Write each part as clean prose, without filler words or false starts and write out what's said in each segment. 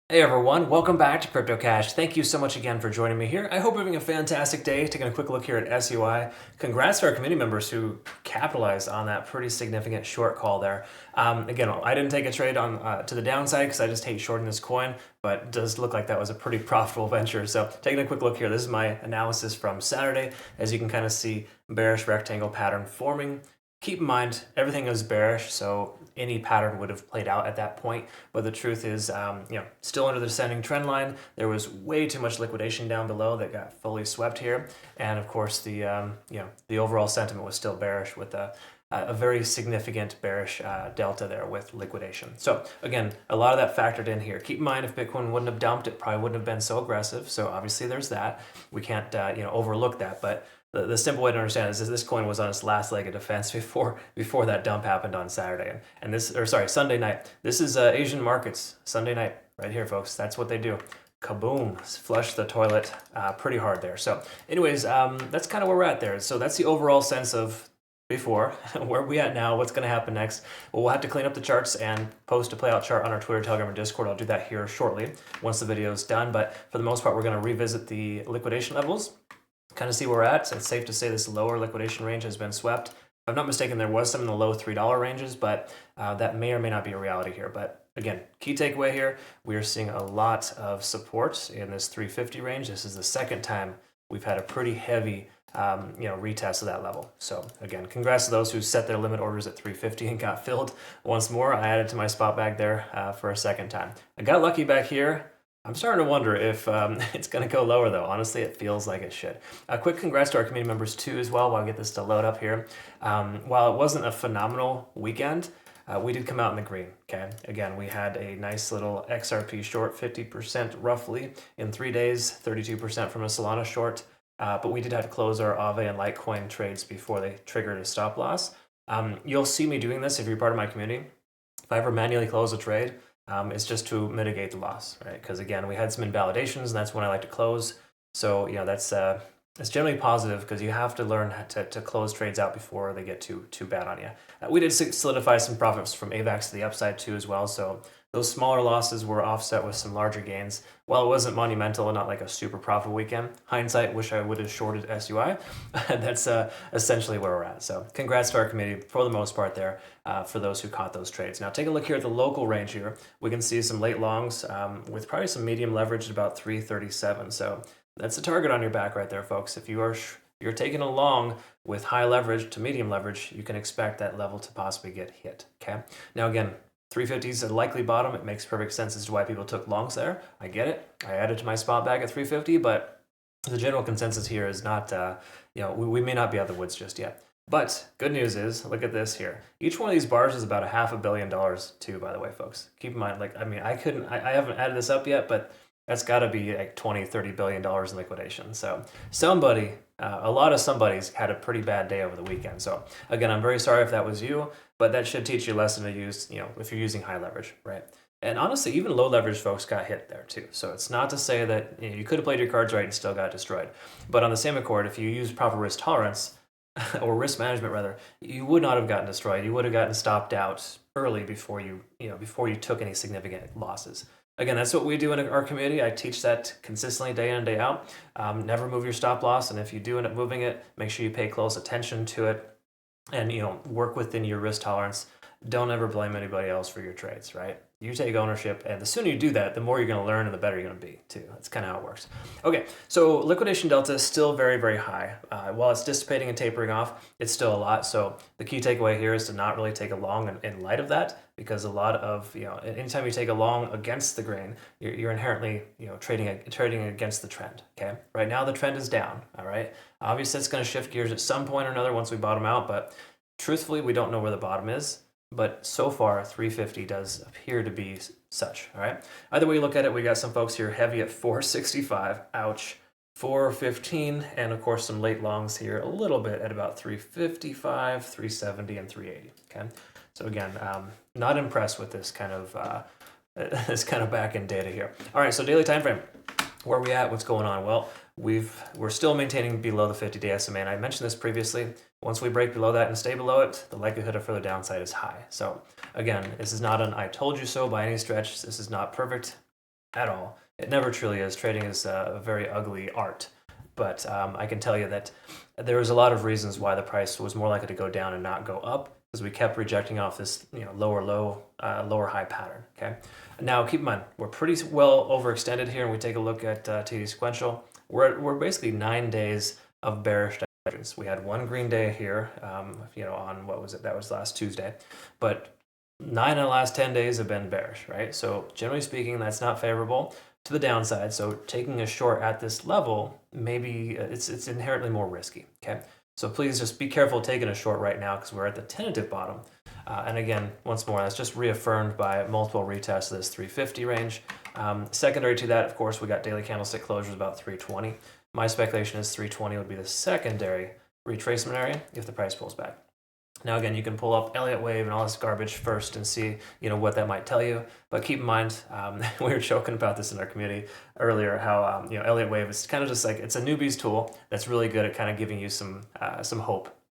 Hey everyone, welcome back to Crypto Cash. Thank you so much again for joining me here. I hope you're having a fantastic day. Taking a quick look here at SUI. Congrats to our community members who capitalized on that pretty significant short call there. Again, I didn't take a trade on to the downside because I just hate shorting this coin, but it does look like that was a pretty profitable venture. So taking a quick look here, this is my analysis from Saturday. As you can kind of see, bearish rectangle pattern forming. Keep in mind, everything is bearish, so any pattern would have played out at that point. But the truth is, still under the descending trend line. There was way too much liquidation down below that got fully swept here, and of course, the overall sentiment was still bearish with a very significant bearish delta there with liquidation. So again, a lot of that factored in here. Keep in mind, if Bitcoin wouldn't have dumped, it probably wouldn't have been so aggressive. So obviously, there's that. We can't overlook that, but the simple way to understand is this coin was on its last leg of defense before that dump happened on Saturday, and Sunday night. This is Asian markets Sunday night right here, folks. That's what they do. Kaboom! Flush the toilet pretty hard there. So, anyways, that's kind of where we're at there. So that's the overall sense of before. Where are we at now? What's going to happen next? Well, we'll have to clean up the charts and post a playout chart on our Twitter, Telegram, and Discord. I'll do that here shortly once the video is done. But for the most part, we're going to revisit the liquidation levels, kind of see where we're at. So it's safe to say this lower liquidation range has been swept. If I'm not mistaken, there was some in the low $3 ranges, but that may or may not be a reality here. But again, key takeaway here, we are seeing a lot of support in this 350 range. This is the second time we've had a pretty heavy retest of that level. So again, congrats to those who set their limit orders at 350 and got filled once more. I added to my spot bag there for a second time. I got lucky back here. I'm starting to wonder if it's going to go lower, though. Honestly, it feels like it should. A quick congrats to our community members, too, as well, while I get this to load up here. While it wasn't a phenomenal weekend, we did come out in the green, okay? Again, we had a nice little XRP short, 50% roughly in 3 days, 32% from a Solana short. But we did have to close our Aave and Litecoin trades before they triggered a stop loss. You'll see me doing this if you're part of my community. If I ever manually close a trade, it's just to mitigate the loss, right? Because again, we had some invalidations, and that's when I like to close. So that's generally positive because you have to learn to close trades out before they get too bad on you. We did solidify some profits from AVAX to the upside too as well. So those smaller losses were offset with some larger gains. While it wasn't monumental and not like a super profitable weekend, hindsight, wish I would have shorted SUI. That's essentially where we're at. So congrats to our committee for the most part there for those who caught those trades. Now take a look here at the local range here. We can see some late longs with probably some medium leverage at about 337. So that's a target on your back right there, folks. If you're taking a long with high leverage to medium leverage, you can expect that level to possibly get hit. Okay. Now again, 350 is a likely bottom. It makes perfect sense as to why people took longs there. I get it. I added to my spot bag at 350, but the general consensus here is not, we may not be out of the woods just yet. But good news is, look at this here. Each one of these bars is about $500 million too, by the way, folks. Keep in mind, I haven't added this up yet, but that's got to be like $20-30 billion in liquidation. So a lot of somebody's had a pretty bad day over the weekend. So again, I'm very sorry if that was you, but that should teach you a lesson to use, if you're using high leverage, right? And honestly, even low leverage folks got hit there too. So it's not to say that you could have played your cards right and still got destroyed. But on the same accord, if you use proper risk tolerance, or risk management rather, you would not have gotten destroyed. You would have gotten stopped out early before you took any significant losses. Again, that's what we do in our community. I teach that consistently day in and day out. Never move your stop loss, and if you do end up moving it, make sure you pay close attention to it and work within your risk tolerance. Don't ever blame anybody else for your trades, right? You take ownership, and the sooner you do that, the more you're going to learn and the better you're going to be, too. That's kind of how it works. Okay, so liquidation delta is still very, very high. While it's dissipating and tapering off, it's still a lot. So the key takeaway here is to not really take a long in light of that, because a lot of, anytime you take a long against the grain, you're inherently, trading against the trend, okay? Right now, the trend is down, all right? Obviously, it's going to shift gears at some point or another once we bottom out, but truthfully, we don't know where the bottom is. But so far, 350 does appear to be such, all right? Either way you look at it, we got some folks here heavy at 465, ouch, 415, and of course some late longs here a little bit at about 355, 370, and 380, okay? So again, not impressed with this kind of back-end data here. All right, so daily time frame. Where are we at? What's going on? Well, we're still maintaining below the 50-day SMA, and I mentioned this previously. Once we break below that and stay below it, the likelihood of further downside is high. So again, this is not an I told you so by any stretch. This is not perfect. at all. It never truly is. Trading is a very ugly art. But I can tell you that there was a lot of reasons why the price was more likely to go down and not go up, because we kept rejecting off this lower low, lower high pattern. Okay. Now keep in mind we're pretty well overextended here, and we take a look at TD sequential. We're basically 9 days of bearish divergence. We had one green day here, on what was it? That was last Tuesday, but 9 of the last 10 days have been bearish, right? So generally speaking, that's not favorable to the downside. So taking a short at this level, maybe it's inherently more risky. Okay. So please just be careful taking a short right now, because we're at the tentative bottom. And again, once more, that's just reaffirmed by multiple retests of this 350 range. Secondary to that, of course, we got daily candlestick closures about 320. My speculation is 320 would be the secondary retracement area if the price pulls back. Now, again, you can pull up Elliott wave and all this garbage first and see, what that might tell you. But keep in mind, we were joking about this in our community earlier, how Elliott wave is kind of just like, it's a newbie's tool that's really good at kind of giving you some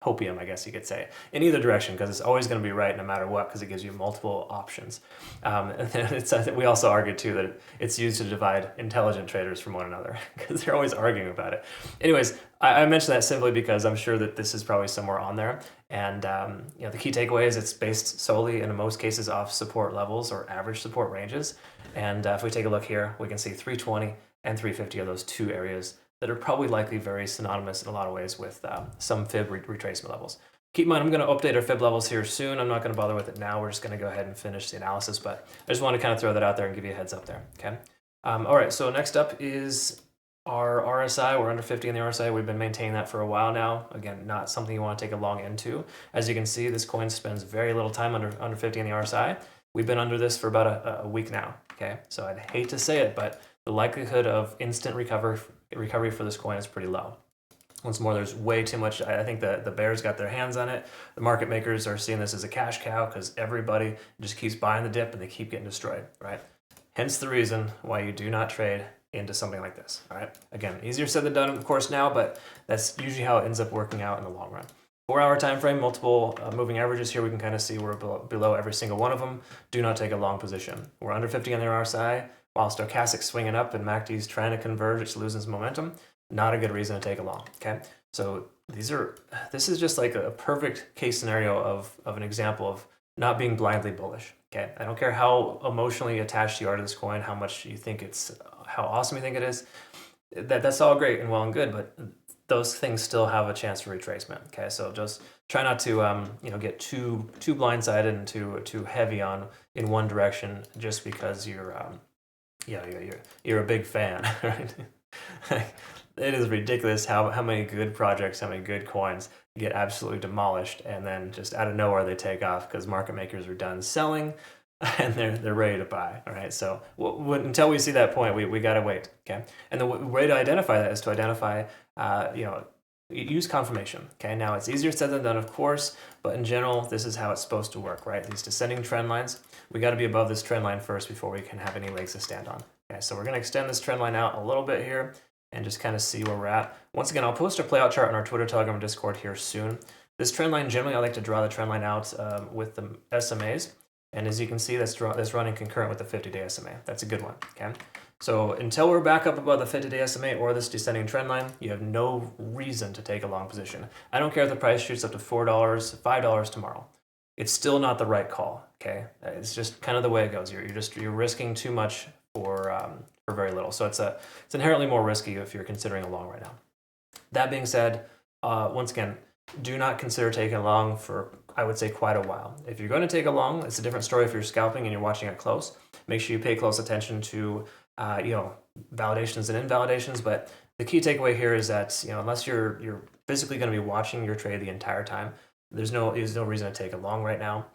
hopium, I guess you could say, in either direction, because it's always going to be right no matter what, because it gives you multiple options. And then we also argued too that it's used to divide intelligent traders from one another, because they're always arguing about it. Anyways, I mentioned that simply because I'm sure that this is probably somewhere on there. And the key takeaway is it's based solely, in most cases, off support levels or average support ranges. And if we take a look here, we can see 320 and 350 are those two areas that are probably likely very synonymous in a lot of ways with some fib retracement levels. Keep in mind, I'm going to update our fib levels here soon. I'm not going to bother with it now. We're just going to go ahead and finish the analysis, but I just want to kind of throw that out there and give you a heads up there. Okay. All right. So next up is our RSI. We're under 50 in the RSI. We've been maintaining that for a while now. Again, not something you want to take a long into. As you can see, this coin spends very little time under 50 in the RSI. We've been under this for about a week now. Okay. So I'd hate to say it, but the likelihood of instant recovery for this coin is pretty low. Once more, there's way too much. I think the bears got their hands on it. The market makers are seeing this as a cash cow, because everybody just keeps buying the dip and they keep getting destroyed, right? Hence the reason why you do not trade into something like this, all right? Again, easier said than done, of course, now, but that's usually how it ends up working out in the long run. 4-hour time frame, multiple moving averages here. We can kind of see we're below every single one of them. Do not take a long position. We're under 50 on the RSI. While stochastic's swinging up and MACD's trying to converge, it's losing its momentum. Not a good reason to take a long. Okay, so this is just like a perfect case scenario of an example of not being blindly bullish. Okay, I don't care how emotionally attached you are to this coin, how much you think how awesome you think it is. That's all great and well and good, but those things still have a chance for retracement. Okay, so just try not to get too blindsided and too heavy in one direction just because you're a big fan, right? It is ridiculous how many good projects, how many good coins get absolutely demolished, and then just out of nowhere they take off because market makers are done selling and they're ready to buy. All right, so until we see that point, we got to wait. Okay, and the way to identify that is to identify, use confirmation. Okay, now it's easier said than done, of course, but in general, this is how it's supposed to work, right? These descending trend lines, we got to be above this trend line first before we can have any legs to stand on. Okay, so we're going to extend this trend line out a little bit here and just kind of see where we're at. Once again, I'll post a playout chart on our Twitter, Telegram, and Discord here soon. This trend line, generally, I like to draw the trend line out with the SMAs. And as you can see, that's running concurrent with the 50-day SMA. That's a good one, okay? So until we're back up above the 50-day SMA or this descending trend line, you have no reason to take a long position. I don't care if the price shoots up to $4, $5 tomorrow. It's still not the right call, okay? It's just kind of the way it goes. You're risking too much for very little. So it's inherently more risky if you're considering a long right now. That being said, once again, do not consider taking a long for, I would say, quite a while. If you're going to take a long, it's a different story if you're scalping and you're watching it close. Make sure you pay close attention to validations and invalidations. But the key takeaway here is that unless you're physically going to be watching your trade the entire time, there's no reason to take a long right now.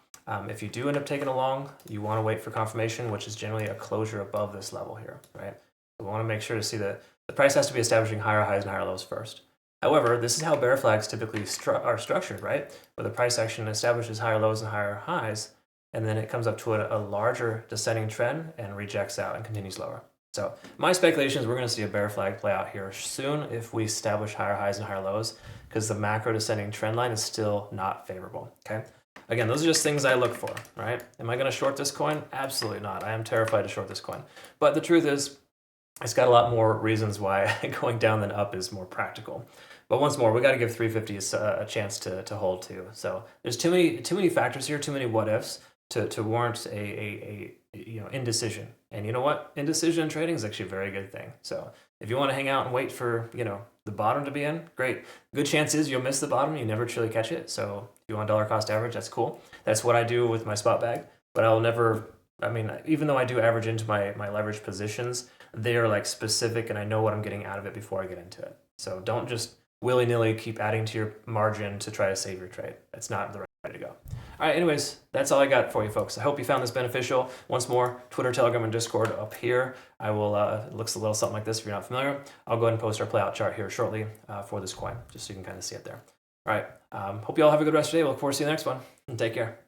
If you do end up taking a long, you want to wait for confirmation, which is generally a closure above this level here, right? We want to make sure to see that the price has to be establishing higher highs and higher lows first. However, this is how bear flags typically are structured, right? Where the price action establishes higher lows and higher highs, and then it comes up to a larger descending trend and rejects out and continues lower. So my speculation is we're going to see a bear flag play out here soon if we establish higher highs and higher lows, because the macro descending trend line is still not favorable, okay? Again, those are just things I look for, right? Am I going to short this coin? Absolutely not. I am terrified to short this coin. But the truth is, it's got a lot more reasons why going down than up is more practical. But once more, we got to give 350 a chance to hold too. So there's too many factors here, too many what ifs to warrant a indecision. And you know what? Indecision in trading is actually a very good thing. So if you want to hang out and wait for the bottom to be in, great. Good chance is you'll miss the bottom. You never truly catch it. So if you want dollar cost average, that's cool. That's what I do with my spot bag. But I'll never. I mean, even though I do average into my leverage positions, they are like specific, and I know what I'm getting out of it before I get into it. So don't just willy-nilly keep adding to your margin to try to save your trade. That's not the right way to go. All right, anyways, that's all I got for you folks. I hope you found this beneficial. Once more, Twitter, Telegram, and Discord up here. I will, it looks a little something like this if you're not familiar. I'll go ahead and post our playout chart here shortly for this coin, just so you can kind of see it there. All right, hope you all have a good rest of the day. We'll look forward to seeing the next one, and take care.